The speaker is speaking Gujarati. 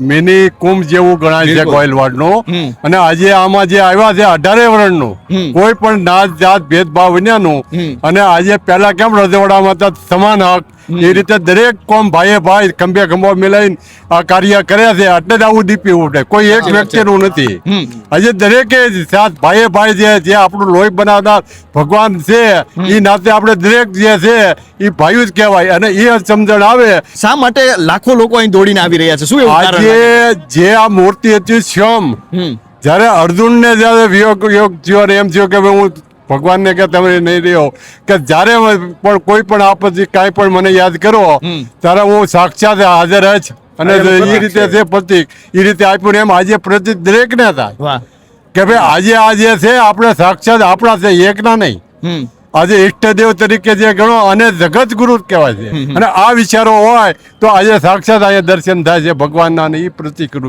મિની કુંભ જેવું ગણાય છે ગોહિલવાડનું. અને આજે આમાં જે આવ્યા છે 18 વર્ણનું, કોઈ પણ નાત જાત ભેદભાવ વિનાનું. અને આજે પેલા કેમ રજવાડામાં હતા સમાન હક, એ રીતે દરેક કોમ ભાઈએ ભાઈ ખંભે ખંભો મિલાઈને આ કાર્ય કર્યા છે. એટલે જ આવું દીપી ઉઠે, કોઈ એક વ્યક્તિનું નથી. આજે દરેકે સાથ ભાઈએ ભાઈ જે આપણું લોહી બનાવનાર ભગવાન છે, એ નાતે આપણે દરેક જે છે એ ભાઈ જ કહેવાય. અને એ સમજણ આવે. શા માટે લાખો લોકો અહીં દોડીને આવી રહ્યા છે? શું એવું કારણ લાગે? આજે જે આ મૂર્તિ હતી શ્યામ, જયારે અર્જુન ને જયારે વિયોગ થયો ને એમ થયો કે હું ભગવાનને કે તમે નહીં રહ્યો, કે જ્યારે પણ કોઈ પણ આપત્તિ કાંઈ પણ મને યાદ કરો ત્યારે હું સાક્ષાત હાજર જ. અને એ રીતે છે પ્રતિક, એ રીતે આપ્યું ને એમ આજે પ્રતિક દરેક ને થાય કે ભાઈ આજે આ જે છે આપણે સાક્ષાત આપણા છે, એકના નહીં. આજે ઈષ્ટદેવ તરીકે જે ગણો અને જગત ગુરુ કહેવાય છે. અને આ વિચારો હોય તો આજે સાક્ષાત અહીંયા દર્શન થાય છે ભગવાનના, એ પ્રતિક રૂપ.